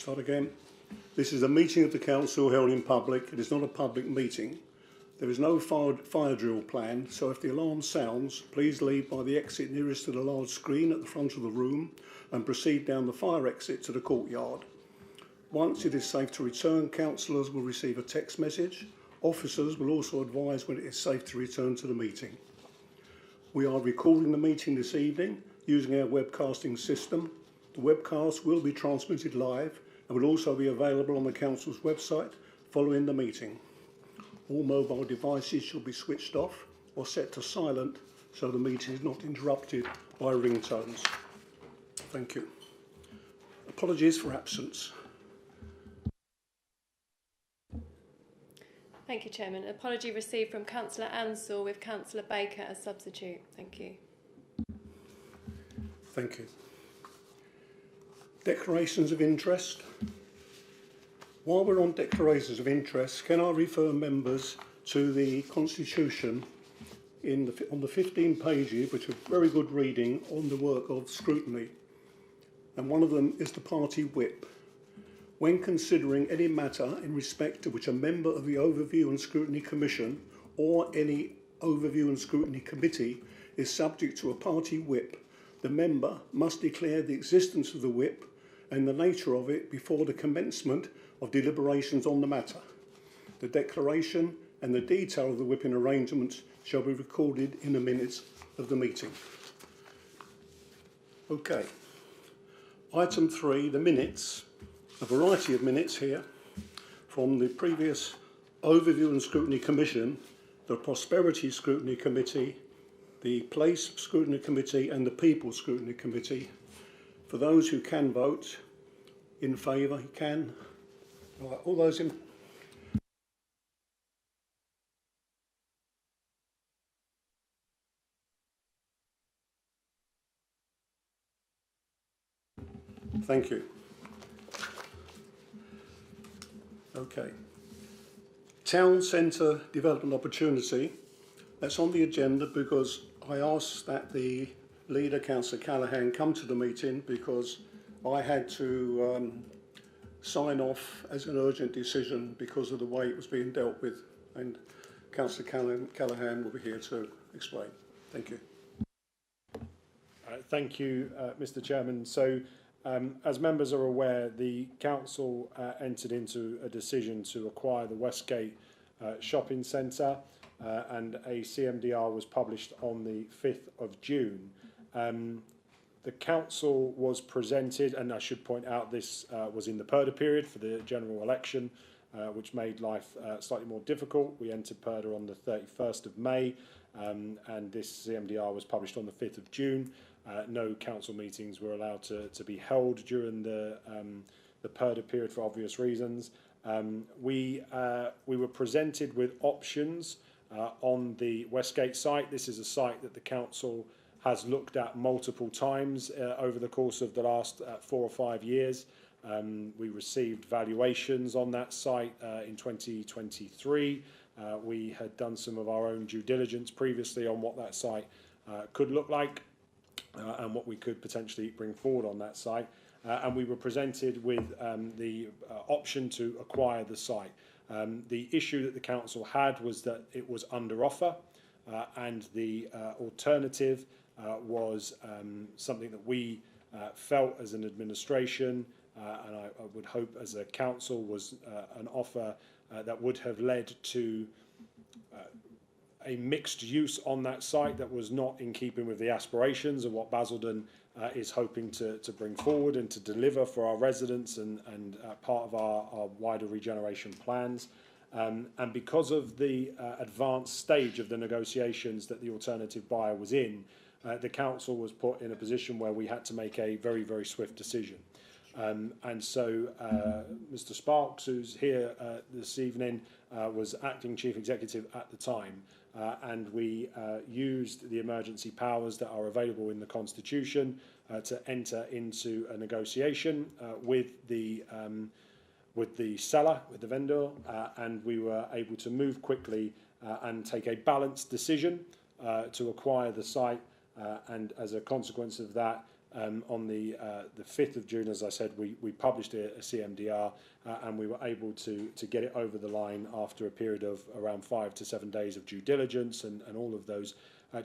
Start again. This is a meeting of the council held in public. It is not a public meeting. There is no fire drill planned, so if the alarm sounds, please leave by the exit nearest to the large screen at the front of the room and proceed down the fire exit to the courtyard. Once it is safe to return, councillors will receive a text message. Officers will also advise when it is safe to return to the meeting. We are recording the meeting this evening using our webcasting system. The webcast will be transmitted live and will also be available on the council's website following the meeting. All mobile devices should be switched off or set to silent so the meeting is not interrupted by ringtones. Thank you. Apologies for absence. Thank you, Chairman. An apology received from Councillor Ansell with Councillor Baker as substitute. Thank you. Thank you. Declarations of interest. While we're on declarations of interest, can I refer members to the Constitution on the 15 pages, which are very good reading on the work of Scrutiny. And one of them is the party whip. When considering any matter in respect to which a member of the Overview and Scrutiny Commission or any Overview and Scrutiny Committee is subject to a party whip, the member must declare the existence of the whip and the nature of it before the commencement of deliberations on the matter. The declaration and the detail of the whipping arrangements shall be recorded in the minutes of the meeting. Okay. Item 3, the minutes. A variety of minutes here from the previous Overview and Scrutiny Commission, the Prosperity Scrutiny Committee, the Place Scrutiny Committee and the People Scrutiny Committee. For those who can vote in favour, you can. Right, all those in... Thank you. Okay. Town Centre Development Opportunity. That's on the agenda because I asked that the leader, Councillor Callaghan, come to the meeting because I had to sign off as an urgent decision because of the way it was being dealt with. And Councillor Callaghan will be here to explain. Thank you. Thank you, Mr. Chairman. So, as members are aware, the Council entered into a decision to acquire the Westgate Shopping Centre and a CMDR was published on the 5th of June. The Council was presented, and I should point out this was in the purdah period for the general election, which made life slightly more difficult. We entered purdah on the 31st of May, and this CMDR was published on the 5th of June. No council meetings were allowed to be held during the purdah period for obvious reasons. We were presented with options on the Westgate site. This is a site that the council has looked at multiple times over the course of the last 4 or 5 years. We received valuations on that site in 2023. We had done some of our own due diligence previously on what that site could look like. And what we could potentially bring forward on that site. And we were presented with the option to acquire the site. The issue that the council had was that it was under offer and the alternative was something that we felt as an administration and I would hope as a council was an offer that would have led to a mixed use on that site that was not in keeping with the aspirations of what Basildon is hoping to bring forward and to deliver for our residents and part of our wider regeneration plans. And because of the advanced stage of the negotiations that the alternative buyer was in, the council was put in a position where we had to make a very, very swift decision. And so Mr. Sparks, who's here this evening, was acting chief executive at the time. And we used the emergency powers that are available in the Constitution to enter into a negotiation with the seller, with the vendor, and we were able to move quickly and take a balanced decision to acquire the site. And as a consequence of that, On the 5th of June, as I said, we published a CMDR and we were able to get it over the line after a period of around 5 to 7 days of due diligence and all of those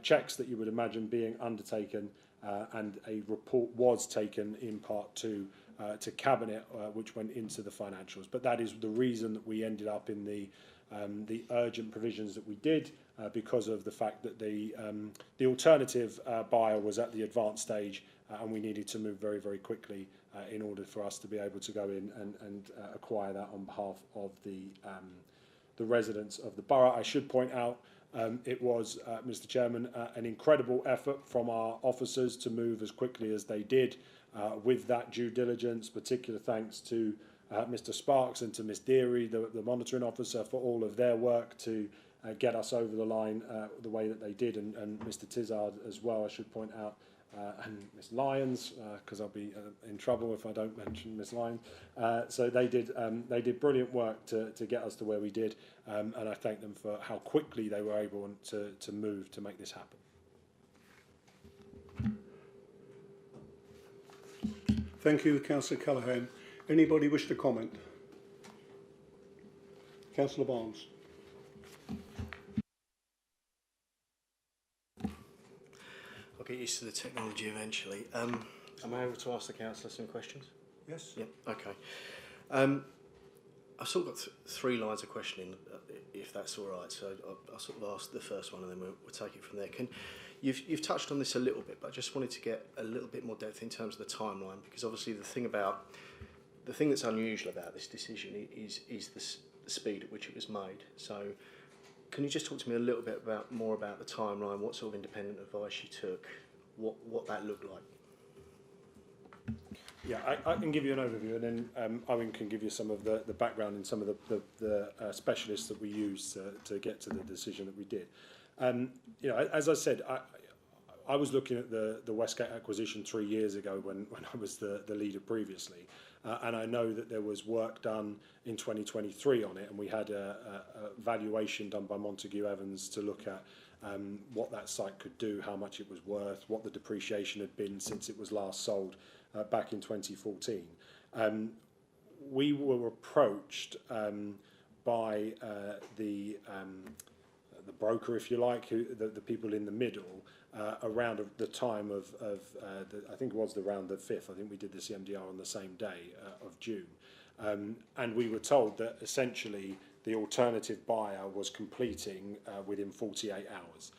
checks that you would imagine being undertaken, and a report was taken in part to Cabinet, which went into the financials. But that is the reason that we ended up in the urgent provisions that we did, because of the fact that the alternative buyer was at the advanced stage, and we needed to move very, very quickly in order for us to be able to go in and acquire that on behalf of the residents of the borough. I should point out it was, Mr. Chairman, an incredible effort from our officers to move as quickly as they did with that due diligence. Particular thanks to Mr. Sparks and to Miss Deary, the monitoring officer, for all of their work to get us over the line the way that they did, and Mr. Tizard as well, I should point out, and Miss Lyons, because I'll be in trouble if I don't mention Miss Lyons. So they did brilliant work to get us to where we did, and I thank them for how quickly they were able to move to make this happen. Thank you, Councillor Callaghan. Anybody wish to comment? Councillor Barnes. I'll get used to the technology eventually. Am I able to ask the councillor some questions? Yes. Yep. Okay. I've sort of got three lines of questioning, if that's all right. So I'll sort of ask the first one, and then we'll take it from there. You've touched on this a little bit, but I just wanted to get a little bit more depth in terms of the timeline, because obviously the thing that's unusual about this decision is the speed at which it was made. So can you just talk to me a little bit more about the timeline, what sort of independent advice you took, what that looked like? Yeah, I can give you an overview, and then Owen can give you some of the background and some of the specialists that we used to get to the decision that we did. You know, as I said, I was looking at the Westgate acquisition 3 years ago when I was the leader previously, and I know that there was work done in 2023 on it, and we had a valuation done by Montague Evans to look at what that site could do, how much it was worth, what the depreciation had been since it was last sold back in 2014. We were approached by the broker, if you like, the people in the middle, around the time of I think it was around the 5th. I think we did the CMDR on the same day of June, and we were told that essentially the alternative buyer was completing within 48 hours.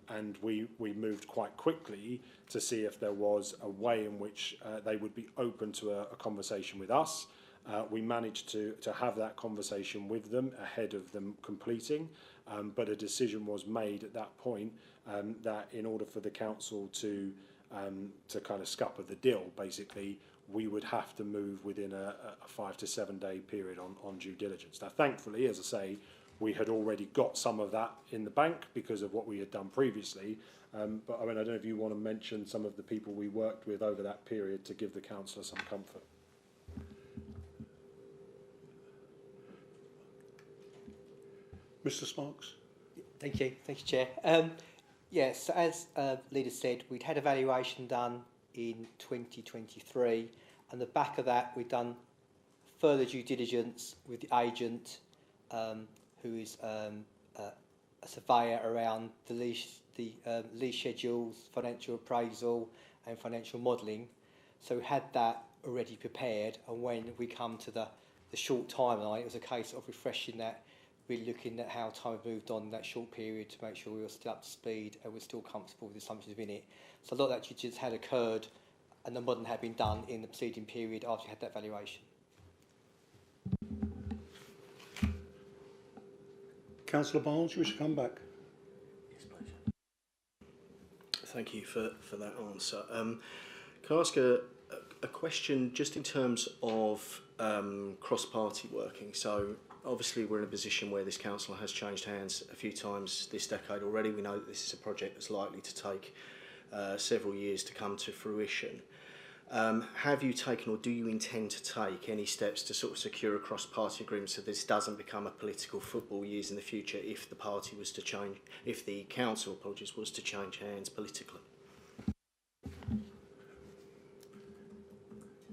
And we moved quite quickly to see if there was a way in which they would be open to a conversation with us. We managed to have that conversation with them ahead of them completing, but a decision was made at that point that in order for the council to kind of scupper the deal, basically, we would have to move within a 5 to 7 day period on due diligence. Now, thankfully, as I say, we had already got some of that in the bank because of what we had done previously. But I mean, I don't know if you want to mention some of the people we worked with over that period to give the councillor some comfort. Mr. Sparks. Thank you, Chair. Yes, as Leader said, we'd had a valuation done in 2023, and the back of that we'd done further due diligence with the agent, who is a surveyor around the lease schedules, financial appraisal and financial modelling. So we had that already prepared, and when we come to the short timeline, it was a case of refreshing that, really looking at how time moved on in that short period to make sure we were still up to speed and we're still comfortable with the assumptions in it. So a lot of that due diligence had occurred, and the modelling had been done in the preceding period after you had that valuation. Councillor Barnes, you wish to come back? Yes, please. Thank you for that answer. Can I ask a question just in terms of cross-party working? So obviously we're in a position where this council has changed hands a few times this decade already. We know that this is a project that's likely to take several years to come to fruition. Have you taken, or do you intend to take, any steps to sort of secure a cross-party agreement so this doesn't become a political football years in the future if the party was to change, if the council, was to change hands politically?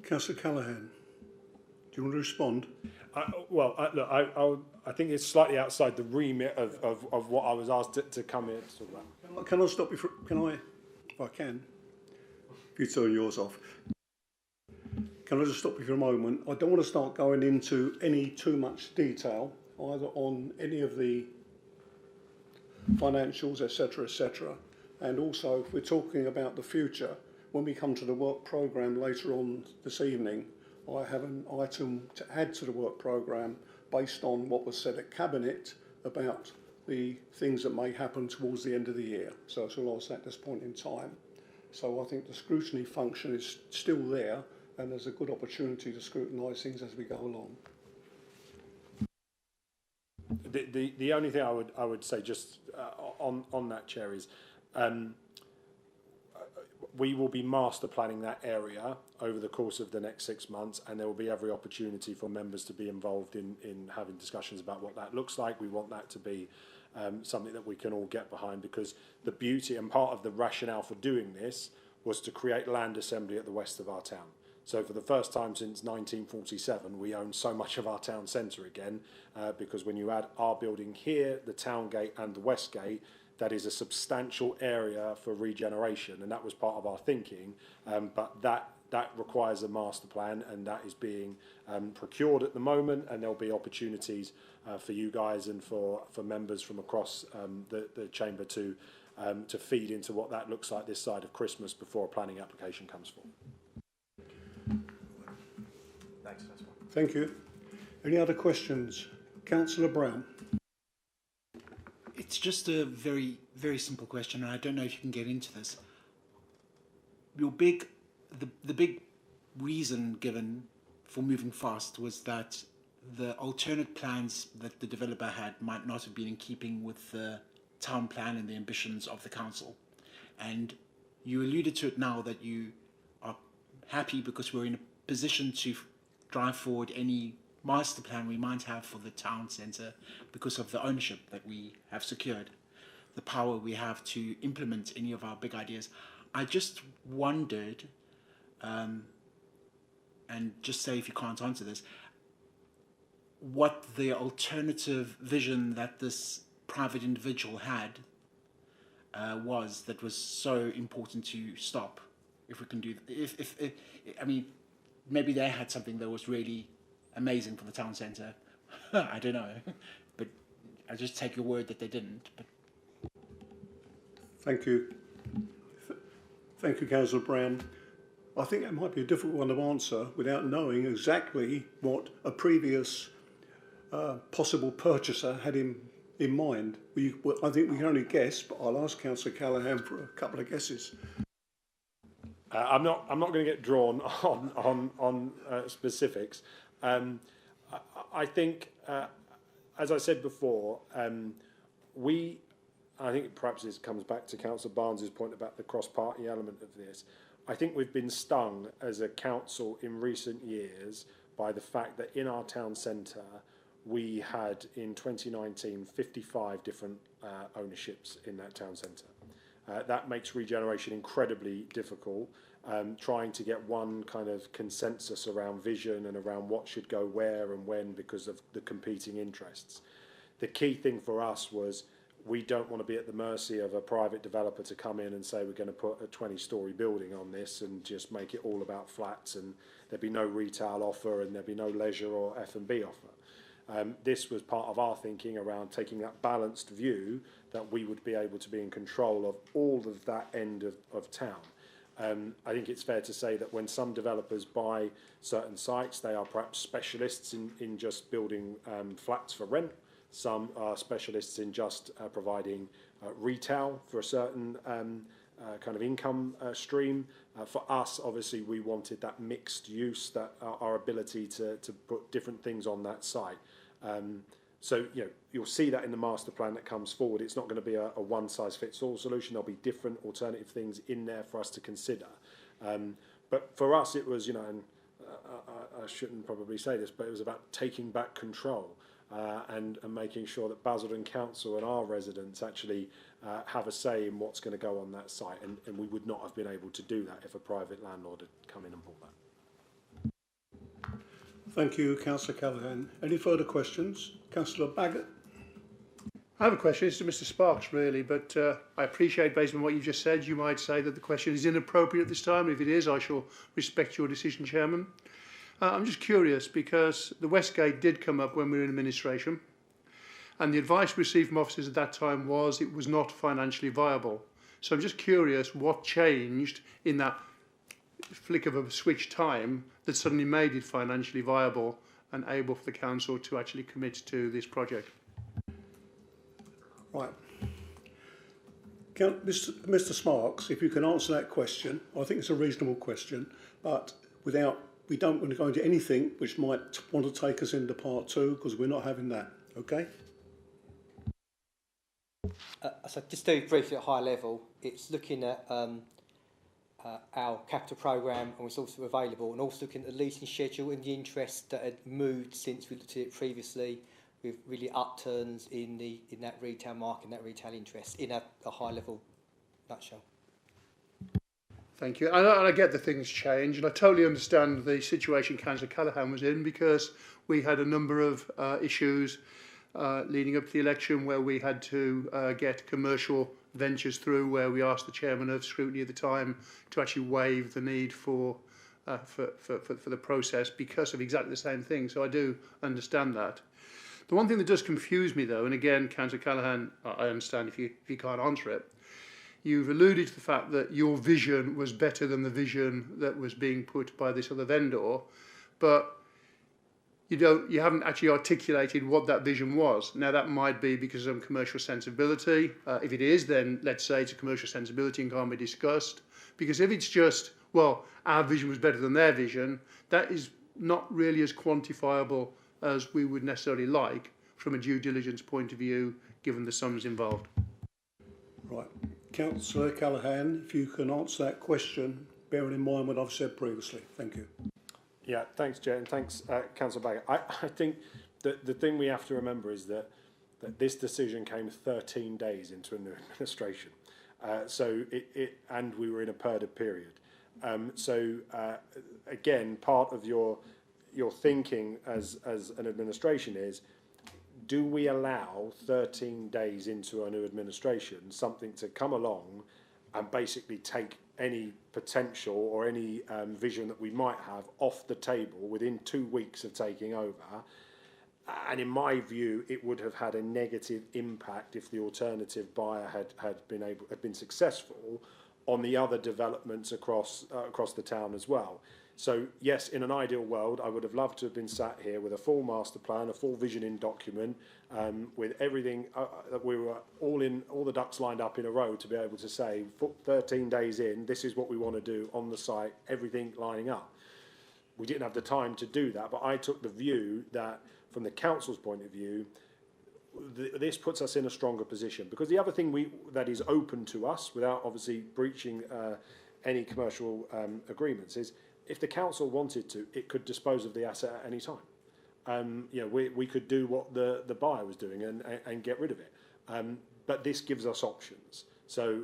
Councillor Callaghan, do you want to respond? I think it's slightly outside the remit of what I was asked to come here to talk about. Can I stop you for, can I, if I can, if you turn yours off. Can I just stop you for a moment? I don't want to start going into any too much detail, either on any of the financials, etc., and also if we're talking about the future, when we come to the work programme later on this evening, I have an item to add to the work programme based on what was said at Cabinet about the things that may happen towards the end of the year. So it's all at this point in time. So I think the scrutiny function is still there, and there's a good opportunity to scrutinise things as we go along. The only thing I would say just on that, Chair, is we will be master planning that area over the course of the next 6 months, and there will be every opportunity for members to be involved in having discussions about what that looks like. We want that to be something that we can all get behind, because the beauty and part of the rationale for doing this was to create land assembly at the west of our town. So for the first time since 1947, we own so much of our town centre again, because when you add our building here, the town gate and the west gate, that is a substantial area for regeneration, and that was part of our thinking. But that requires a master plan, and that is being procured at the moment, and there'll be opportunities for you guys and for members from across the chamber to feed into what that looks like this side of Christmas before a planning application comes forward. Thanks. Thank you. Any other questions? Councillor Brown. It's just a very, very simple question, and I don't know if you can get into this. The big reason given for moving fast was that the alternate plans that the developer had might not have been in keeping with the town plan and the ambitions of the council. And you alluded to it now that you are happy because we're in a position to drive forward any master plan we might have for the town centre because of the ownership that we have secured, the power we have to implement any of our big ideas. I just wondered, and just say if you can't answer this, what the alternative vision that this private individual had was that was so important to stop. If we can do, if I mean, maybe they had something that was really amazing for the town centre. I don't know, but I just take your word that they didn't. But Thank you. Thank you, Councillor Brown. I think that might be a difficult one to answer without knowing exactly what a previous possible purchaser had in mind. I think we can only guess, but I'll ask Councillor Callaghan for a couple of guesses. I'm not going to get drawn on specifics. I think, as I said before, I think perhaps this comes back to Councillor Barnes's point about the cross-party element of this. I think we've been stung as a council in recent years by the fact that in our town centre we had in 2019 55 different ownerships in that town centre. That makes regeneration incredibly difficult. Trying to get one kind of consensus around vision and around what should go where and when because of the competing interests. The key thing for us was we don't want to be at the mercy of a private developer to come in and say we're going to put a 20-storey building on this and just make it all about flats, and there'd be no retail offer and there'd be no leisure or F&B offer. This was part of our thinking around taking that balanced view that we would be able to be in control of all of that end of town. I think it's fair to say that when some developers buy certain sites, they are perhaps specialists in just building flats for rent. Some are specialists in just providing retail for a certain kind of income stream. For us, obviously, we wanted that mixed use, that our ability to put different things on that site. So you'll see that in the master plan that comes forward. It's not going to be a one-size-fits-all solution. There'll be different alternative things in there for us to consider. But for us, it was, and I shouldn't probably say this, but it was about taking back control and making sure that Basildon Council and our residents actually have a say in what's going to go on that site. And we would not have been able to do that if a private landlord had come in and bought that. Thank you, Councillor Callaghan. Any further questions? Councillor Baggott? I have a question. It's to Mr. Sparks, really, but I appreciate, based on what you just said, you might say that the question is inappropriate this time. If it is, I shall respect your decision, Chairman. I'm just curious, because the Westgate did come up when we were in administration, and the advice received from officers at that time was it was not financially viable. So I'm just curious what changed in that flick of a switch time that suddenly made it financially viable and able for the council to actually commit to this project. Right. Mr. Sparks, if you can answer that question, I think it's a reasonable question, but we don't want to go into anything which might want to take us into part two, because we're not having that, okay? So just to briefly at high level, it's looking at our capital programme and resources available, and also looking at the leasing schedule and the interest that had moved since we looked at it previously, with really upturns in that retail market and that retail interest in a high level nutshell. Thank you. And I get the things change, and I totally understand the situation Councillor Callaghan was in, because we had a number of issues leading up to the election where we had to get commercial ventures through, where we asked the chairman of Scrutiny at the time to actually waive the need for the process because of exactly the same thing. So I do understand that. The one thing that does confuse me, though, and again, Councillor Callaghan, I understand if you can't answer it, you've alluded to the fact that your vision was better than the vision that was being put by this other vendor, but you haven't actually articulated what that vision was. Now, that might be because of commercial sensibility. If it is, then let's say it's a commercial sensibility and can't be discussed. Because if it's just, well, our vision was better than their vision, that is not really as quantifiable as we would necessarily like from a due diligence point of view, given the sums involved. Right. Councillor Callaghan, if you can answer that question, bearing in mind what I've said previously. Thank you. Yeah, thanks, Jay, and thanks, Councillor Baggett. I think that the thing we have to remember is that this decision came 13 days into a new administration. And we were in a PERDA period. Again, part of your thinking as an administration is, do we allow 13 days into a new administration something to come along and basically take any potential or any vision that we might have off the table within 2 weeks of taking over? And in my view, it would have had a negative impact if the alternative buyer had been successful on the other developments across the town as well. So yes, in an ideal world, I would have loved to have been sat here with a full master plan, a full visioning document, with everything that we were all the ducks lined up in a row to be able to say, 13 days in, this is what we want to do on the site, everything lining up. We didn't have the time to do that, but I took the view that, from the council's point of view, this puts us in a stronger position. Because the other thing that is open to us, without obviously breaching any commercial agreements, is if the council wanted to, it could dispose of the asset at any time. We could do what the buyer was doing and get rid of it. But this gives us options. So,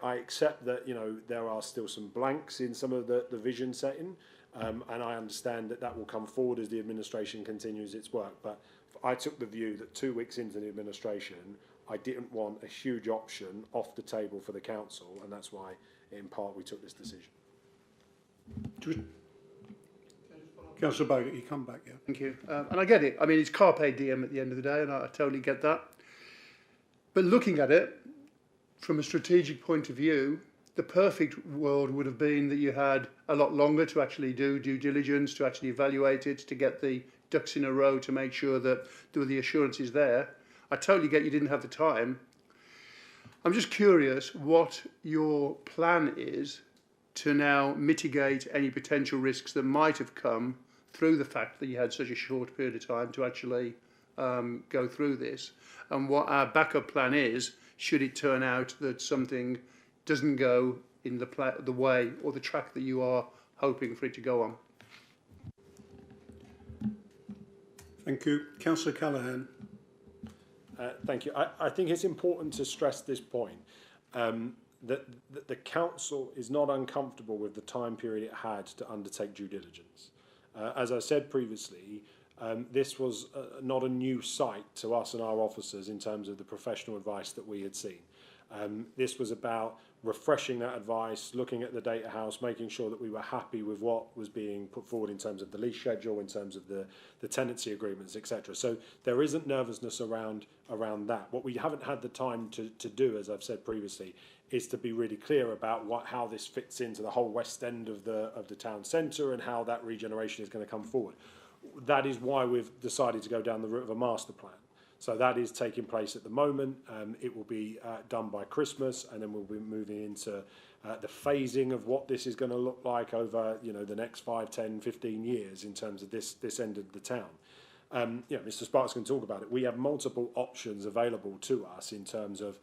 I accept that, there are still some blanks in some of the vision setting, and I understand that will come forward as the administration continues its work. But I took the view that 2 weeks into the administration, I didn't want a huge option off the table for the council, and that's why, in part, we took this decision. Councillor Baggett, you come back, yeah. Thank you. And I get it. I mean, it's carpe diem at the end of the day, and I totally get that. But looking at it from a strategic point of view, the perfect world would have been that you had a lot longer to actually do due diligence, to actually evaluate it, to get the ducks in a row, to make sure that there were the assurances there. I totally get you didn't have the time. I'm just curious what your plan is to now mitigate any potential risks that might have come through the fact that you had such a short period of time to actually go through this, and what our backup plan is should it turn out that something doesn't go in the way or the track that you are hoping for it to go on. Thank you. Councillor Callaghan. Thank you. I think it's important to stress this point, that the council is not uncomfortable with the time period it had to undertake due diligence. As I said previously, this was not a new sight to us and our officers in terms of the professional advice that we had seen. This was about refreshing that advice, looking at the data house, making sure that we were happy with what was being put forward in terms of the lease schedule, in terms of the tenancy agreements, etc. So there isn't nervousness around that. What we haven't had the time to do, as I've said previously, is to be really clear about how this fits into the whole west end of the town centre and how that regeneration is going to come forward. That is why we've decided to go down the route of a master plan. So that is taking place at the moment. It will be done by Christmas, and then we'll be moving into the phasing of what this is going to look like over the next 5, 10, 15 years in terms of this end of the town. Mr. Sparks can talk about it. We have multiple options available to us in terms of,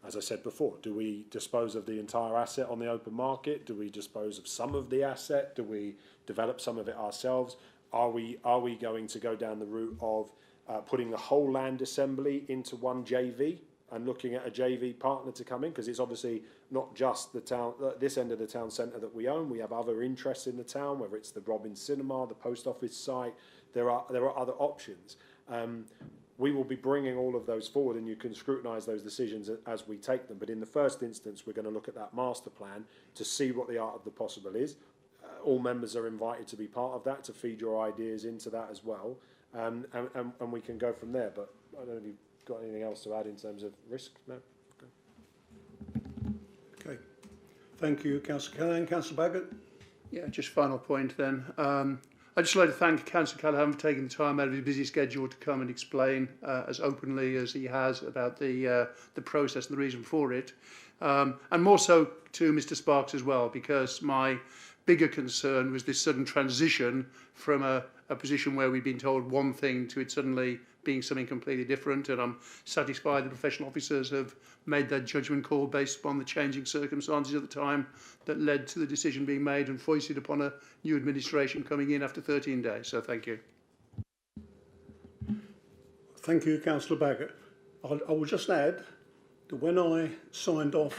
as I said before, do we dispose of the entire asset on the open market? Do we dispose of some of the asset? Do we develop some of it ourselves? Are we going to go down the route of putting the whole land assembly into one JV and looking at a JV partner to come in? Because it's obviously not just the town, this end of the town centre that we own. We have other interests in the town, whether it's the Robbins Cinema, the post office site. There are other options. We will be bringing all of those forward, and you can scrutinise those decisions as we take them. But in the first instance, we're going to look at that master plan to see what the art of the possible is. All members are invited to be part of that, to feed your ideas into that as well. And we can go from there. But I don't know if you've got anything else to add in terms of risk. No? Okay. Thank you, Councillor Callaghan. Councillor Baggott? Yeah, just final point then. I'd just like to thank Councillor Callaghan for taking the time out of his busy schedule to come and explain as openly as he has about the process and the reason for it. And more so to Mr. Sparks as well, because my bigger concern was this sudden transition from a position where we've been told one thing to it suddenly being something completely different. And I'm satisfied the professional officers have made that judgment call based upon the changing circumstances at the time that led to the decision being made and foisted upon a new administration coming in after 13 days. So thank you. Thank you, Councillor Baggott. I will just add that when I signed off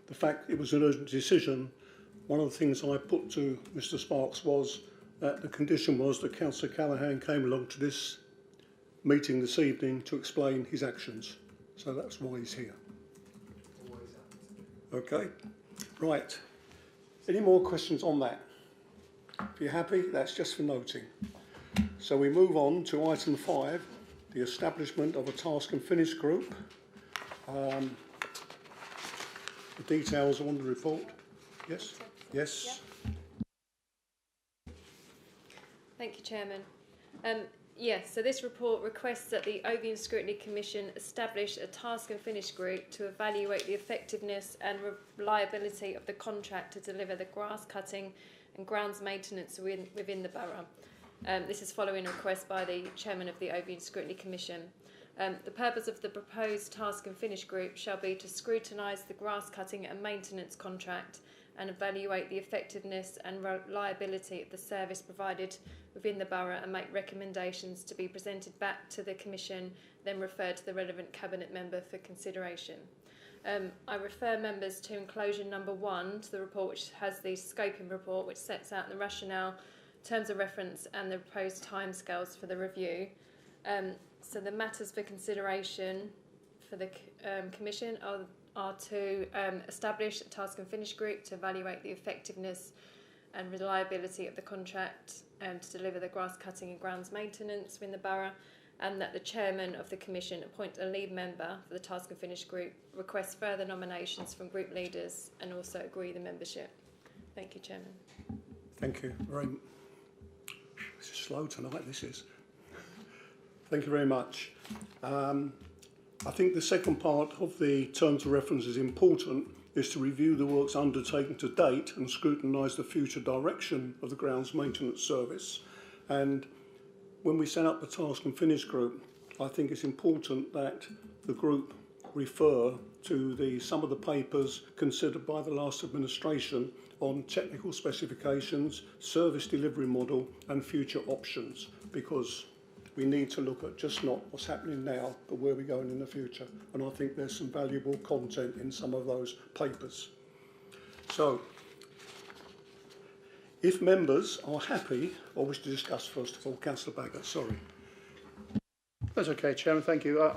the fact it was an urgent decision, one of the things I put to Mr. Sparks was that the condition was that Councillor Callaghan came along to this meeting this evening to explain his actions. So that's why he's here. Okay, right. Any more questions on that? If you're happy, that's just for noting. So we move on to item 5, the establishment of a task and finish group. The details are on the report. Yes? Yes. Thank you, Chairman. Yes, so this report requests that the Ovian Scrutiny Commission establish a task and finish group to evaluate the effectiveness and reliability of the contract to deliver the grass cutting and grounds maintenance within the borough. This is following a request by the Chairman of the Ovian Scrutiny Commission. The purpose of the proposed task and finish group shall be to scrutinise the grass cutting and maintenance contract and evaluate the effectiveness and reliability of the service provided within the borough and make recommendations to be presented back to the Commission, then referred to the relevant Cabinet member for consideration. I refer members to enclosure number 1 to the report, which has the scoping report, which sets out the rationale, terms of reference and the proposed timescales for the review. So the matters for consideration for the Commission are to establish a task and finish group to evaluate the effectiveness and reliability of the contract to deliver the grass cutting and grounds maintenance within the borough, and that the Chairman of the Commission appoint a lead member for the task and finish group, request further nominations from group leaders and also agree the membership. Thank you, Chairman. Thank you. This is slow tonight, this is. Thank you very much. I think the second part of the terms of reference is important, is to review the works undertaken to date and scrutinise the future direction of the grounds maintenance service. And when we set up the task and finish group, I think it's important that the group refer to some of the papers considered by the last administration on technical specifications, service delivery model and future options, because we need to look at just not what's happening now, but where we're going in the future. And I think there's some valuable content in some of those papers. So, If members are happy, I wish to discuss first of all. Councillor Baggott, sorry. That's okay, Chairman, thank you.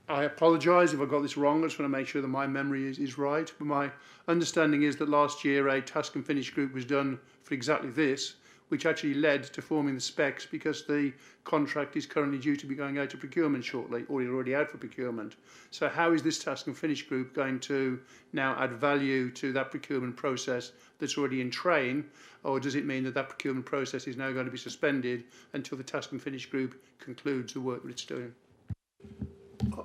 I apologise if I got this wrong. I just want to make sure that my memory is right. But my understanding is that last year a task and finish group was done for exactly this, which actually led to forming the specs because the contract is currently due to be going out to procurement shortly, or is already out for procurement. So how is this task and finish group going to now add value to that procurement process that's already in train, or does it mean that that procurement process is now going to be suspended until the task and finish group concludes the work that it's doing?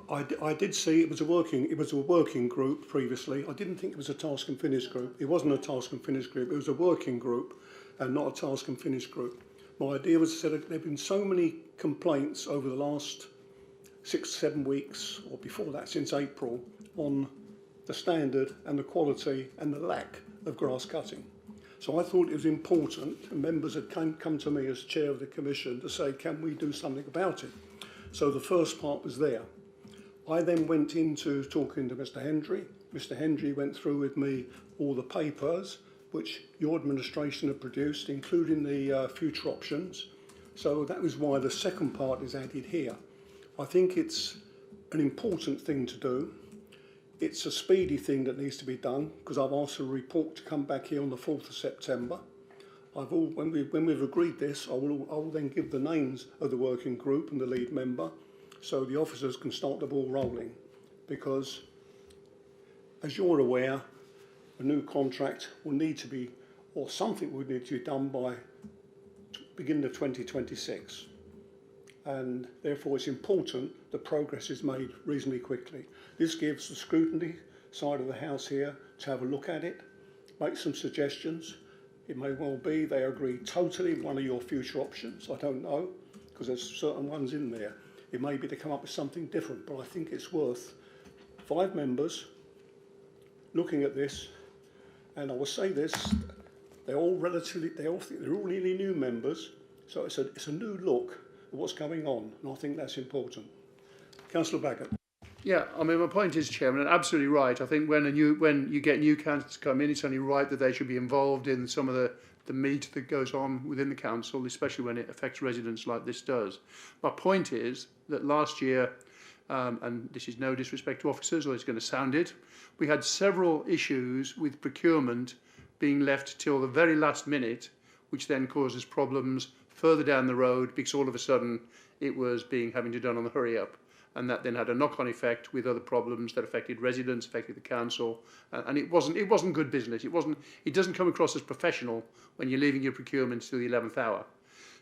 I did see it was a working group previously. I didn't think it was a task and finish group. It wasn't a task and finish group. It was a working group and not a task and finish group. My idea was that there have been so many complaints over the last 6 to 7 weeks, or before that, since April, on the standard and the quality and the lack of grass cutting. So I thought it was important, and members had come to me as chair of the commission to say, can we do something about it? So the first part was there. I then went into talking to Mr. Hendry. Mr. Hendry went through with me all the papers which your administration had produced, including the future options. So that was why the second part is added here. I think it's an important thing to do. It's a speedy thing that needs to be done because I've asked a report to come back here on the 4th of September. When we've agreed this, I will then give the names of the working group and the lead member so the officers can start the ball rolling. Because, as you're aware, a new contract will need to be, or something would need to be done by beginning of 2026. And therefore it's important that progress is made reasonably quickly. This gives the scrutiny side of the house here to have a look at it, make some suggestions. It may well be they agree totally with one of your future options. I don't know, because there's certain ones in there. It may be to come up with something different, but I think it's worth 5 members looking at this. And I will say this, they're all really new members, so it's a new look at what's going on, and I think that's important. Councillor Baggott. Yeah, I mean, my point is, Chairman, and absolutely right. I think when you get new councillors come in, it's only right that they should be involved in some of the meat that goes on within the council, especially when it affects residents like this does. My point is that last year, and this is no disrespect to officers, or it's going to sound it, we had several issues with procurement being left till the very last minute, which then causes problems further down the road because all of a sudden it was having to done on the hurry up. And that then had a knock-on effect with other problems that affected residents, affected the council, and it wasn't good business. It doesn't come across as professional when you're leaving your procurement till the 11th hour.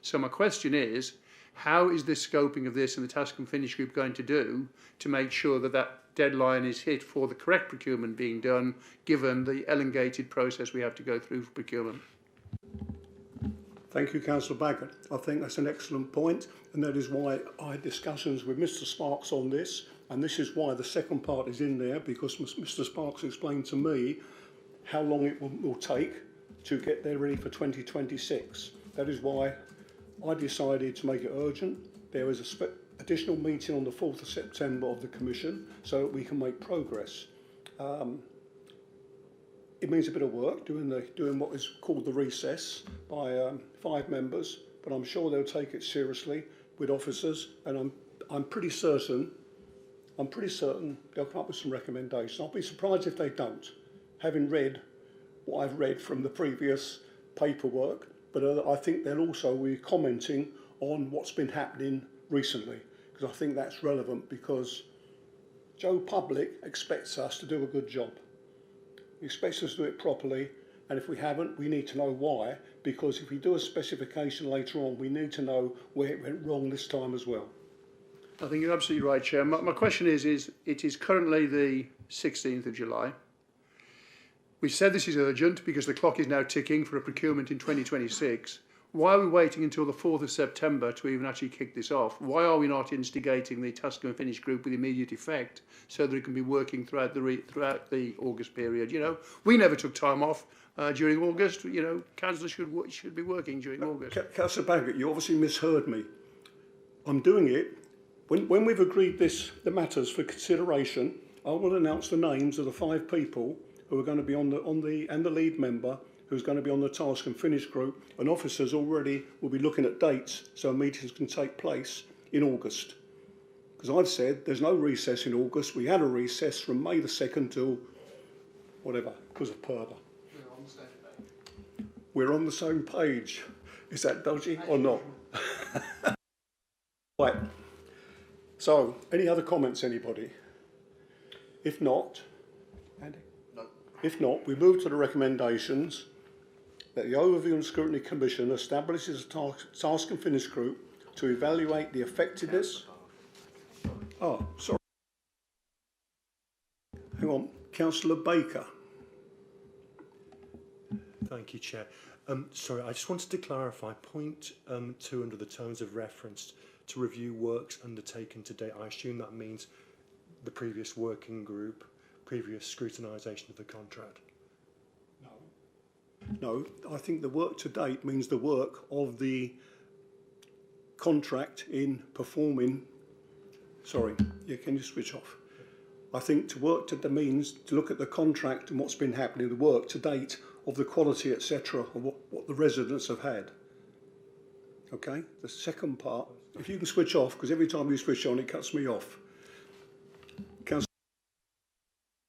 So my question is, how is this scoping of this and the task and finish group going to do to make sure that that deadline is hit for the correct procurement being done, given the elongated process we have to go through for procurement? Thank you, Councillor Baggott. I think that's an excellent point, and that is why I had discussions with Mr. Sparks on this, and this is why the second part is in there, because Mr. Sparks explained to me how long it will take to get there ready for 2026. That is why I decided to make it urgent. There is an additional meeting on the 4th of September of the Commission so that we can make progress. It means a bit of work doing what is called the recess by 5 members, but I'm sure they'll take it seriously with officers, and I'm pretty certain they'll come up with some recommendations. I'll be surprised if they don't, having read what I've read from the previous paperwork, but I think they'll also be commenting on what's been happening recently, because I think that's relevant, because Joe Public expects us to do a good job. He expects us to do it properly, and if we haven't, we need to know why, because if we do a specification later on, we need to know where it went wrong this time as well. I think you're absolutely right, Chair. My question is it is currently the 16th of July. We said this is urgent because the clock is now ticking for a procurement in 2026. Why are we waiting until the 4th of September to even actually kick this off? Why are we not instigating the task and finish group with immediate effect so that it can be working throughout the August period? You know, we never took time off during August. You know, councillors should be working during August. Councillor Baggott, you obviously misheard me. I'm doing it. When we've agreed the matters for consideration, I will announce the names of the 5 people who are going to be on the lead member who's going to be on the task and finish group, and officers already will be looking at dates so meetings can take place in August. Because I've said there's no recess in August. We had a recess from May the 2nd till whatever, because of Perda. We're on the same page. Is that dodgy or not? Right. So, any other comments, anybody? If not, Andy? No. If not, we move to the recommendations that the Overview and Scrutiny Commission establishes a task and finish group to evaluate the effectiveness. Oh, sorry. Hang on, Councillor Baker. Thank you, Chair. Sorry, I just wanted to clarify point 2 under the terms of reference to review works undertaken to date. I assume that means the previous working group, previous scrutinisation of the contract. No, I think the work to date means the work of the contract in performing. Sorry, yeah, can you switch off? I think to work to the means to look at the contract and what's been happening, the work to date of the quality, etc., of what the residents have had. Okay, the second part, if you can switch off, because every time you switch on, it cuts me off. I'm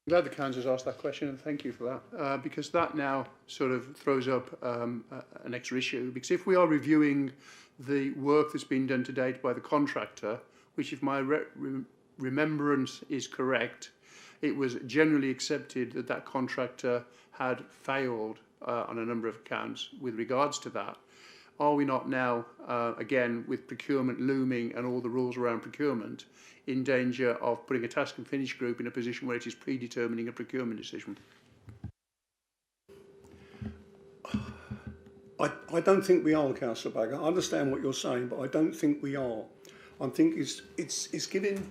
glad the councillors asked that question, and thank you for that, because that now sort of throws up an extra issue. Because if we are reviewing the work that's been done to date by the contractor, which if my remembrance is correct, it was generally accepted that that contractor had failed on a number of accounts with regards to that. Are we not now, again, with procurement looming and all the rules around procurement, in danger of putting a task and finish group in a position where it is predetermining a procurement decision? I don't think we are, Councillor Bagger. I understand what you're saying, but I don't think we are. I think it's giving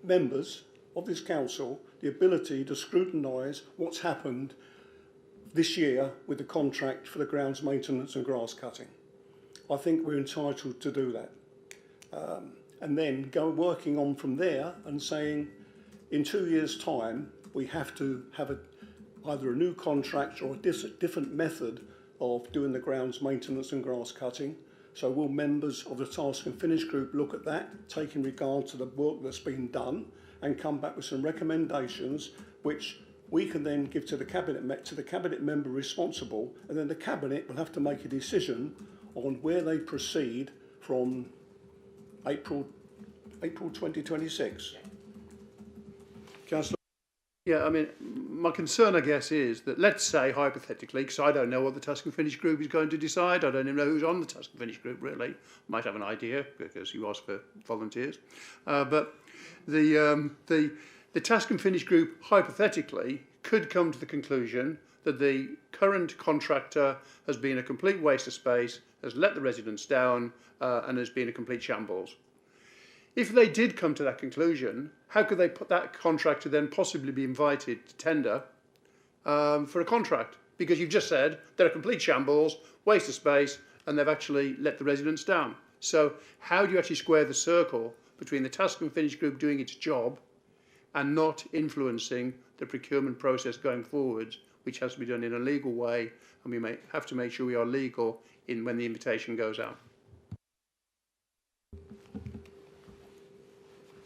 members of this council the ability to scrutinise what's happened this year with the contract for the grounds maintenance and grass cutting. I think we're entitled to do that. And then go working on from there and saying in 2 years' time we have to have either a new contract or a different method of doing the grounds maintenance and grass cutting. So will members of the task and finish group look at that, take in regard to the work that's been done, and come back with some recommendations which we can then give to the cabinet member responsible, and then the cabinet will have to make a decision on where they proceed from April 2026. Councillor. Yeah, I mean, my concern, I guess, is that let's say, hypothetically, because I don't know what the task and finish group is going to decide. I don't even know who's on the task and finish group, really. Might have an idea, because you asked for volunteers. But the task and finish group, hypothetically, could come to the conclusion that the current contractor has been a complete waste of space, has let the residents down, and has been a complete shambles. If they did come to that conclusion, how could they put that contractor then possibly be invited to tender for a contract? Because you've just said they're a complete shambles, waste of space, and they've actually let the residents down. So how do you actually square the circle between the task and finish group doing its job and not influencing the procurement process going forwards, which has to be done in a legal way, and we may have to make sure we are legal in when the invitation goes out?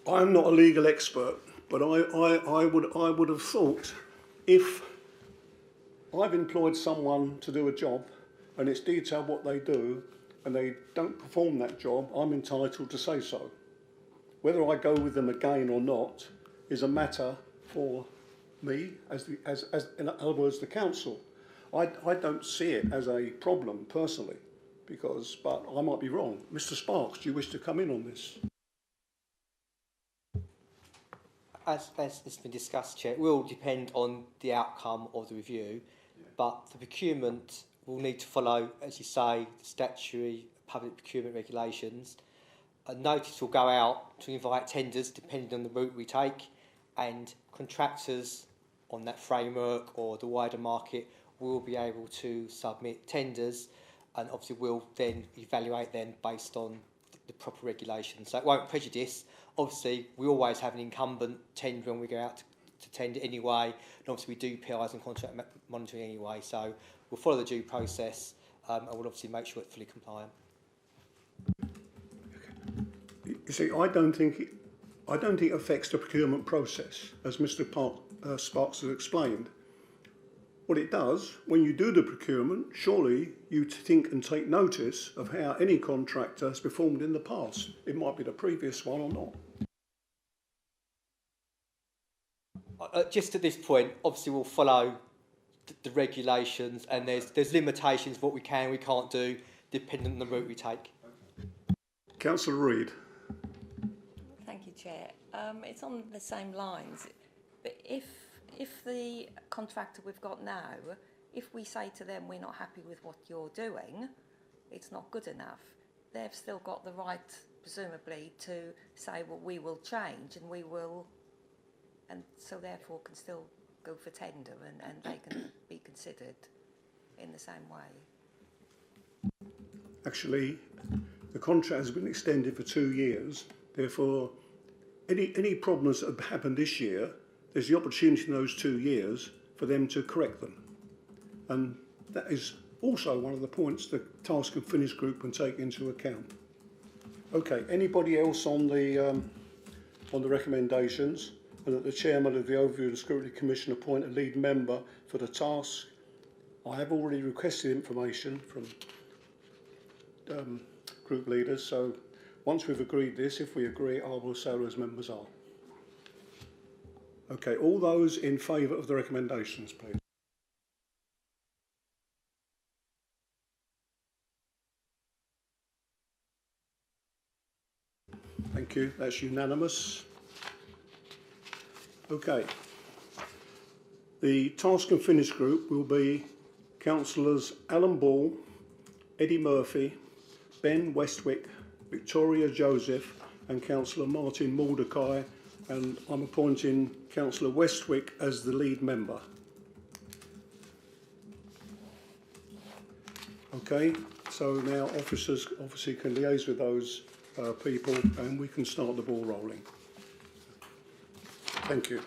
I'm not a legal expert, but I would have thought if I've employed someone to do a job and it's detailed what they do and they don't perform that job, I'm entitled to say so. Whether I go with them again or not is a matter for me, as in other words, the council. I don't see it as a problem personally, but I might be wrong. Mr. Sparks, do you wish to come in on this? As it's been discussed, Chair, it will depend on the outcome of the review, but the procurement will need to follow, as you say, the statutory public procurement regulations. A notice will go out to invite tenders depending on the route we take, and contractors on that framework or the wider market will be able to submit tenders, and obviously we'll then evaluate them based on the proper regulations. So it won't prejudice. Obviously, we always have an incumbent tender when we go out to tender anyway, and obviously we do PIs and contract monitoring anyway, so we'll follow the due process and we'll obviously make sure it's fully compliant. You see, I don't think it affects the procurement process, as Mr. Sparks has explained. What it does, when you do the procurement, surely you think and take notice of how any contractor has performed in the past. It might be the previous one or not. Just at this point, obviously we'll follow the regulations, and there's limitations of what we can and we can't do depending on the route we take. Councillor Reid. Thank you, Chair. It's on the same lines, but if the contractor we've got now, if we say to them we're not happy with what you're doing, it's not good enough, they've still got the right, presumably, to say, well, we will change and we will, and so therefore can still go for tender and they can be considered in the same way. Actually, the contract has been extended for 2 years. Therefore, any problems that have happened this year, there's the opportunity in those 2 years for them to correct them. And that is also one of the points the Task and Finish group can take into account. Okay, anybody else on the recommendations? And that the chairman of the Overview and Scrutiny Commission appoint a lead member for the task. I have already requested information from group leaders, so once we've agreed this, if we agree, I will say who those members are. Okay, all those in favour of the recommendations, please. Thank you, that's unanimous. Okay, the Task and Finish group will be Councillors Alan Ball, Eddie Murphy, Ben Westwick, Victoria Joseph and Councillor Martin Mordecai, and I'm appointing Councillor Westwick as the lead member. Okay, so now officers obviously can liaise with those people and we can start the ball rolling. Thank you.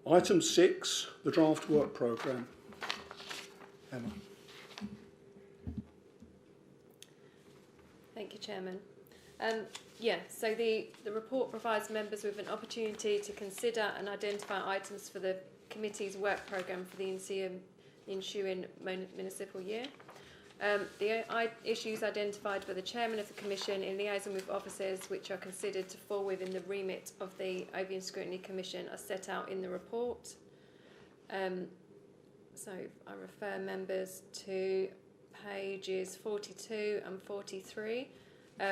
Item 6, the draft work programme. Emma. Thank you, Chairman. So the report provides members with an opportunity to consider and identify items for the committee's work programme for the ensuing municipal year. The issues identified by the Chairman of the Commission in liaison with officers which are considered to fall within the remit of the Overview and Scrutiny Commission are set out in the report. So I refer members to pages 42 and 43,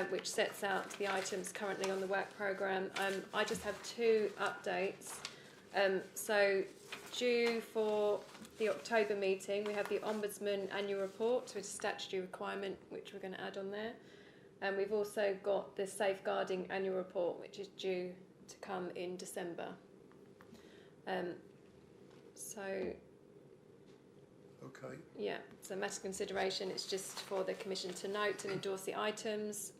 which sets out the items currently on the work programme. I just have 2 updates. So due for the October meeting, we have the Ombudsman annual report, which is a statutory requirement, which we're going to add on there. And we've also got the Safeguarding annual report, which is due to come in December. Okay. Yeah, so matter consideration, it's just for the Commission to note and endorse the items.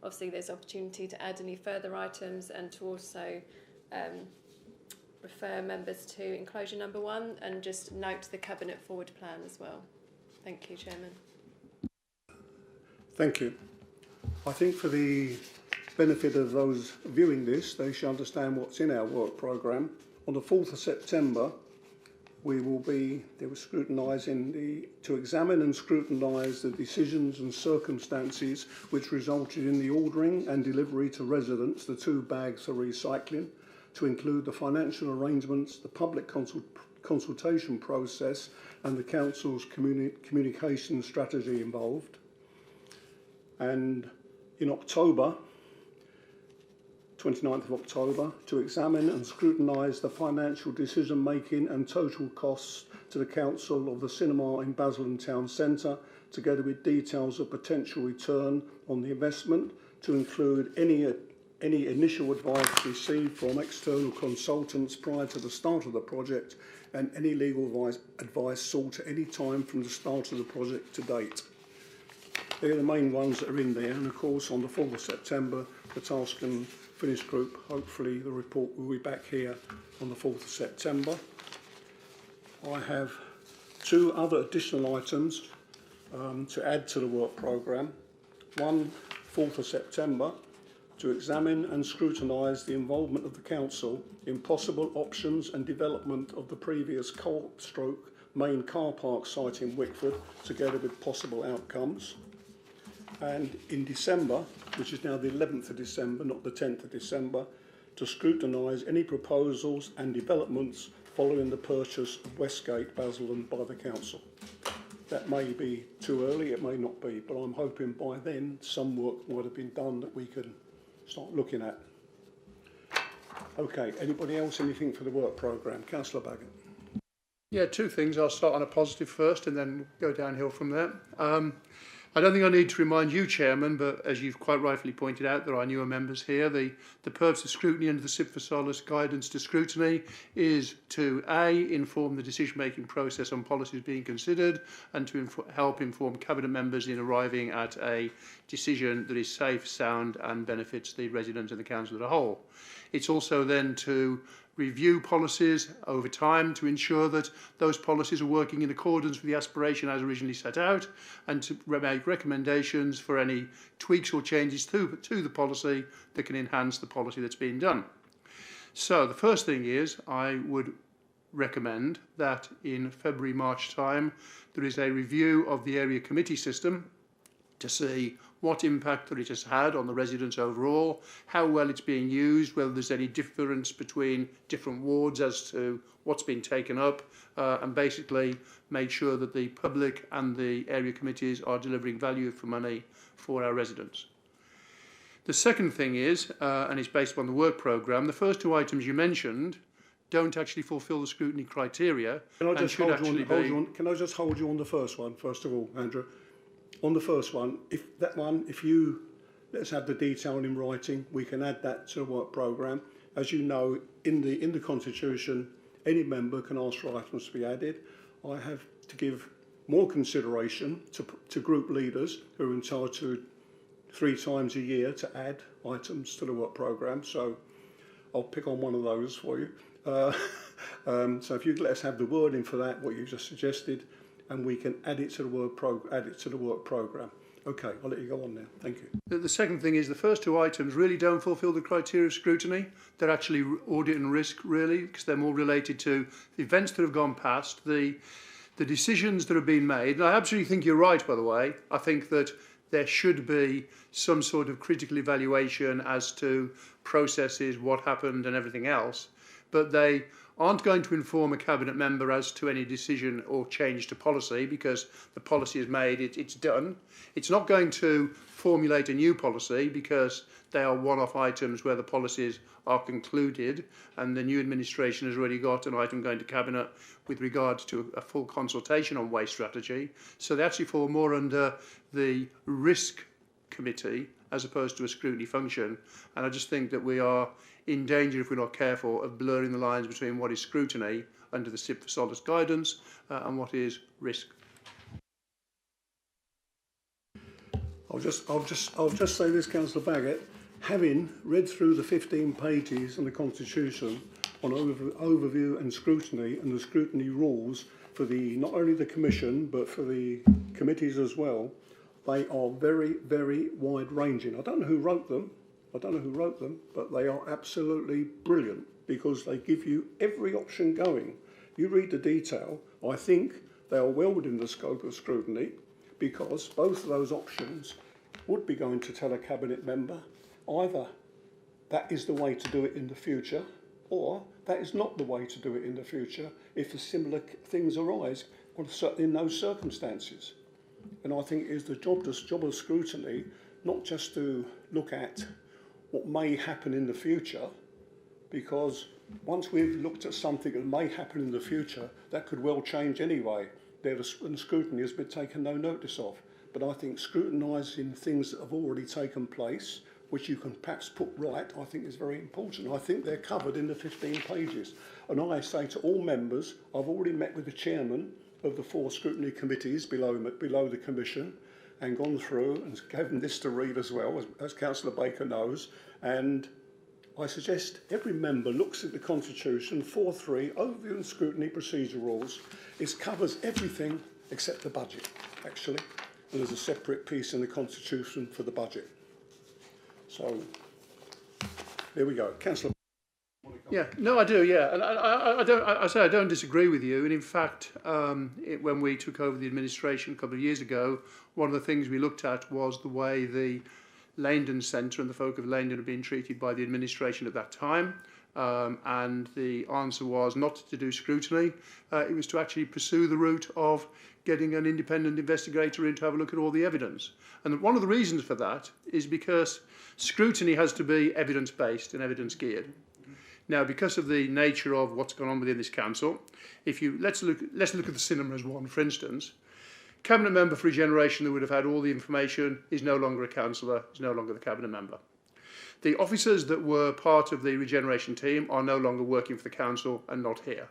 Obviously, there's opportunity to add any further items and to also refer members to enclosure number 1 and just note the Cabinet forward plan as well. Thank you, Chairman. Thank you. I think for the benefit of those viewing this, they should understand what's in our work programme. On the 4th of September, they were scrutinising to examine and scrutinise the decisions and circumstances which resulted in the ordering and delivery to residents the 2 bags for recycling, to include the financial arrangements, the public consultation process and the Council's communication strategy involved. And in October, 29th of October, to examine and scrutinise the financial decision making and total costs to the Council of the cinema in Basildon Town Centre, together with details of potential return on the investment, to include any initial advice received from external consultants prior to the start of the project and any legal advice sought at any time from the start of the project to date. They're the main ones that are in there, and of course on the 4th of September the Task and Finish group, hopefully the report will be back here on the 4th of September. I have two other additional items to add to the work programme. One, 4th of September, to examine and scrutinise the involvement of the Council in possible options and development of the previous co-op main car park site in Wickford, together with possible outcomes. And in December, which is now the 11th of December, not the 10th of December, to scrutinise any proposals and developments following the purchase of Westgate, Basildon by the Council. That may be too early, it may not be, but I'm hoping by then some work might have been done that we can start looking at. Okay, anybody else, anything for the work programme? Councillor Baggett. Yeah, two things. I'll start on a positive first and then go downhill from there. I don't think I need to remind you, Chairman, but as you've quite rightfully pointed out, there are newer members here. The purpose of scrutiny under the SIP for Solace guidance to scrutiny is to A, inform the decision-making process on policies being considered, and to help inform Cabinet members in arriving at a decision that is safe, sound and benefits the residents and the Council as a whole. It's also then to review policies over time to ensure that those policies are working in accordance with the aspiration as originally set out, and to make recommendations for any tweaks or changes to the policy that can enhance the policy that's being done. So the first thing is I would recommend that in February, March time there is a review of the area committee system to see what impact that it has had on the residents overall, how well it's being used, whether there's any difference between different wards as to what's been taken up, and basically make sure that the public and the area committees are delivering value for money for our residents. The second thing is, and it's based on the work programme, the first two items you mentioned don't actually fulfil the scrutiny criteria. Can I just hold you on the first one, first of all, Andrew? On the first one, if you let's have the detail in writing, we can add that to the work programme. As you know, in the Constitution, any member can ask for items to be added. I have to give more consideration to group leaders who are entitled to 3 times a year to add items to the work programme. So I'll pick on one of those for you. So if you let us have the wording for that, what you just suggested, and we can add it to the work programme. Okay, I'll let you go on now. Thank you. The second thing is the first two items really don't fulfil the criteria of scrutiny. They're actually audit and risk, really, because they're more related to the events that have gone past, the decisions that have been made. And I absolutely think you're right, by the way. I think that there should be some sort of critical evaluation as to processes, what happened and everything else. But they aren't going to inform a Cabinet member as to any decision or change to policy, because the policy is made, it's done. It's not going to formulate a new policy, because they are one-off items where the policies are concluded and the new administration has already got an item going to Cabinet with regard to a full consultation on waste strategy. So they actually fall more under the risk committee as opposed to a scrutiny function. And I just think that we are in danger, if we're not careful, of blurring the lines between what is scrutiny under the SIP for Solace guidance and what is risk. I'll just say this, Councillor Baggett, having read through the 15 pages in the Constitution on overview and scrutiny and the scrutiny rules for not only the Commission but for the committees as well, they are very, very wide-ranging. I don't know who wrote them, but they are absolutely brilliant because they give you every option going. You read the detail, I think they are well within the scope of scrutiny, because both of those options would be going to tell a Cabinet member either that is the way to do it in the future, or that is not the way to do it in the future if similar things arise in those circumstances. And I think it is the job of scrutiny not just to look at what may happen in the future, because once we've looked at something that may happen in the future, that could well change anyway. And scrutiny has been taken no notice of. But I think scrutinising things that have already taken place, which you can perhaps put right, I think is very important. I think they're covered in the 15 pages. And I say to all members, I've already met with the chairman of the 4 scrutiny committees below the Commission, and gone through and given this to read as well, as Councillor Baker knows, and I suggest every member looks at the Constitution, 4.3, Overview and Scrutiny Procedure Rules. It covers everything except the budget, actually. And there's a separate piece in the Constitution for the budget. So, there we go. Councillor. Yeah, no, I do. Yeah, and I don't disagree with you. And in fact, when we took over the administration a couple of years ago, one of the things we looked at was the way the Langdon Centre and the folk of Langdon had been treated by the administration at that time. And the answer was not to do scrutiny. It was to actually pursue the route of getting an independent investigator in to have a look at all the evidence. And one of the reasons for that is because scrutiny has to be evidence-based and evidence-geared. Now, because of the nature of what's gone on within this council, let's look at the cinema as one, for instance. Cabinet member for a generation that would have had all the information is no longer a councillor, is no longer the cabinet member. The officers that were part of the regeneration team are no longer working for the council and not here.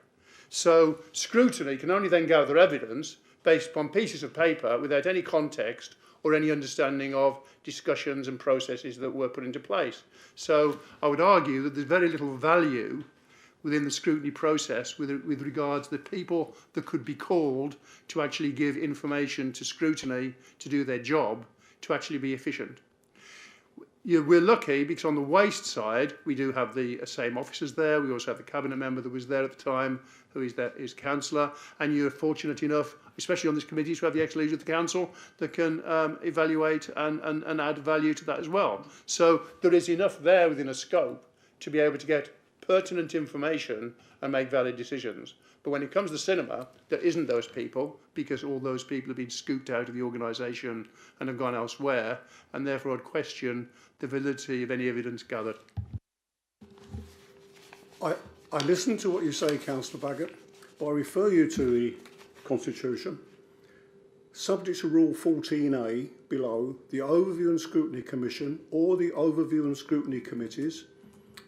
So scrutiny can only then gather evidence based upon pieces of paper without any context or any understanding of discussions and processes that were put into place. So I would argue that there's very little value within the scrutiny process with regards to the people that could be called to actually give information to scrutiny to do their job, to actually be efficient. We're lucky because on the waste side, we do have the same officers there. We also have the cabinet member that was there at the time, who is councillor. And you're fortunate enough, especially on this committee, to have the ex-leader of the council that can evaluate and add value to that as well. So there is enough there within a scope to be able to get pertinent information and make valid decisions. But when it comes to cinema, there isn't those people because all those people have been scooped out of the organisation and have gone elsewhere, and therefore I'd question the validity of any evidence gathered. I listen to what you say, Councillor Baggott, but I refer you to the Constitution. Subject to Rule 14A below, the Overview and Scrutiny Commission or the Overview and Scrutiny Committees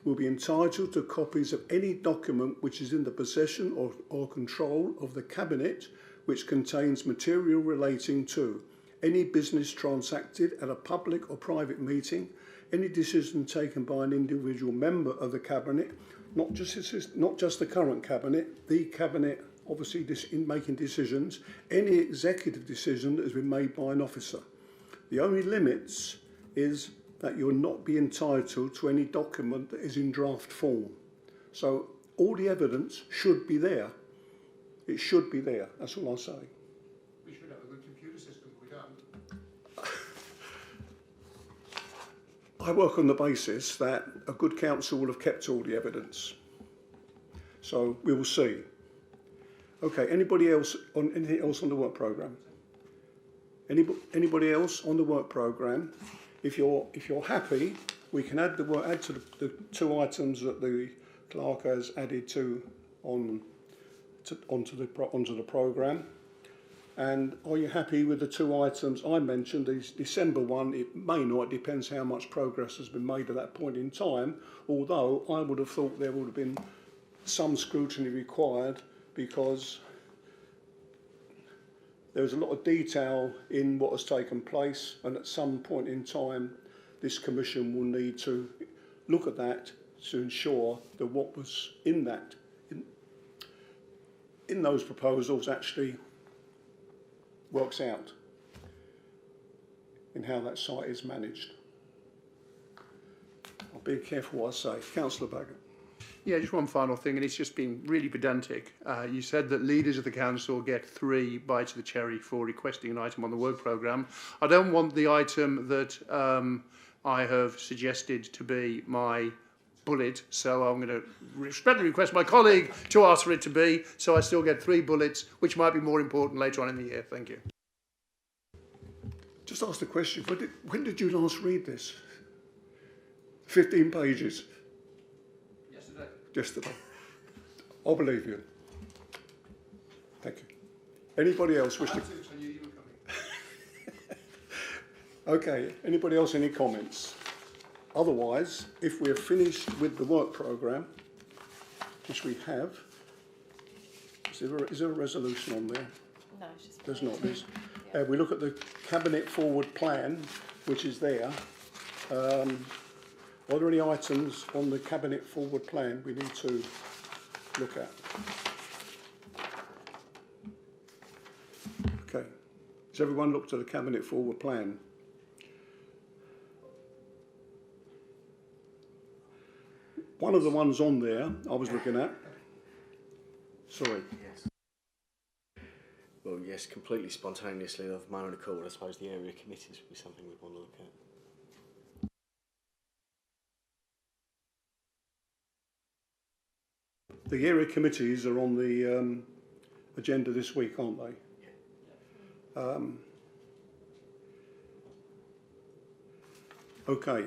will be entitled to copies of any document which is in the possession or control of the Cabinet which contains material relating to any business transacted at a public or private meeting, any decision taken by an individual member of the Cabinet, not just the current Cabinet, the Cabinet obviously in making decisions, any executive decision that has been made by an officer. The only limits is that you'll not be entitled to any document that is in draft form. So all the evidence should be there. It should be there, that's all I'll say. We should have a good computer system, we don't. I work on the basis that a good council will have kept all the evidence. So we will see. Okay, anybody else on anything else on the work programme? Anybody else on the work programme? If you're happy, we can add to the two items that the clerk has added onto the programme. And are you happy with the two items I mentioned? The December one, it may not, it depends how much progress has been made at that point in time, although I would have thought there would have been some scrutiny required because there was a lot of detail in what has taken place, and at some point in time this commission will need to look at that to ensure that what was in those proposals actually works out in how that site is managed. I'll be careful what I say. Councillor Baggott. Yeah, just one final thing, and it's just been really pedantic. You said that leaders of the council get 3 bites of the cherry for requesting an item on the work programme. I don't want the item that I have suggested to be my bullet, so I'm going to respectfully request my colleague to ask for it to be, so I still get 3 bullets, which might be more important later on in the year. Thank you. Just ask the question, when did you last read this? 15 pages? Yesterday. I'll believe you. Thank you. Anybody else wish to... Okay, anybody else any comments? Otherwise, if we're finished with the work programme, which we have, is there a resolution on there? No, it's just... There's not. Yeah. We look at the Cabinet Forward Plan, which is there. Are there any items on the Cabinet Forward Plan we need to look at? Okay. Has everyone looked at the Cabinet Forward Plan? One of the ones on there I was looking at. Sorry. Yes. Well, yes, completely spontaneously of my own accord. I suppose the area committees would be something we'd want to look at. The area committees are on the agenda this week, aren't they? Okay.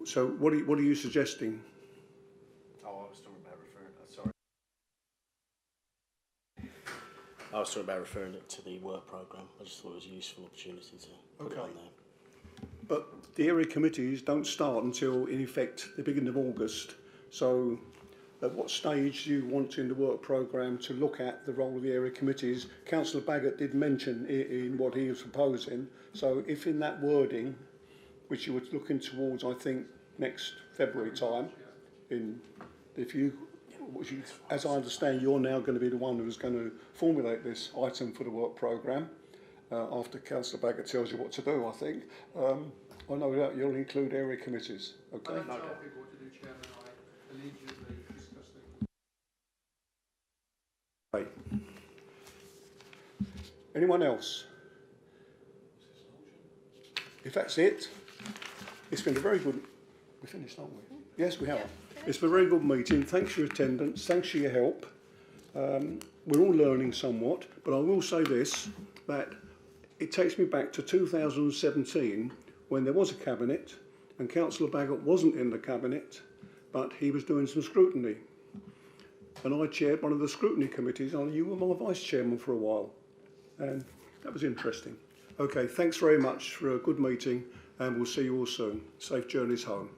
So what are you suggesting? Oh, I was talking about referring. Sorry. I was talking about referring it to the work programme. I just thought it was a useful opportunity to put it on there. But the area committees don't start until, in effect, the beginning of August. So at what stage do you want in the work programme to look at the role of the area committees? Councillor Baggott did mention in what he was proposing. So if in that wording, which you were looking towards, I think, next February time, as I understand, you're now going to be the one who's going to formulate this item for the work programme, after Councillor Baggott tells you what to do, I think. I know that you'll include area committees, okay? I don't tell people what to do, Chairman. I immediately discuss things. Right. Anyone else? If that's it, it's been a very good... We finished, aren't we? Yes, we have. Yeah. It's been a very good meeting. Thanks for your attendance. Thanks for your help. We're all learning somewhat, but I will say this, that it takes me back to 2017 when there was a cabinet and Councillor Baggott wasn't in the cabinet, but he was doing some scrutiny. And I chaired one of the scrutiny committees, and you were my vice chairman for a while. And that was interesting. Okay, thanks very much for a good meeting, and we'll see you all soon. Safe journeys home.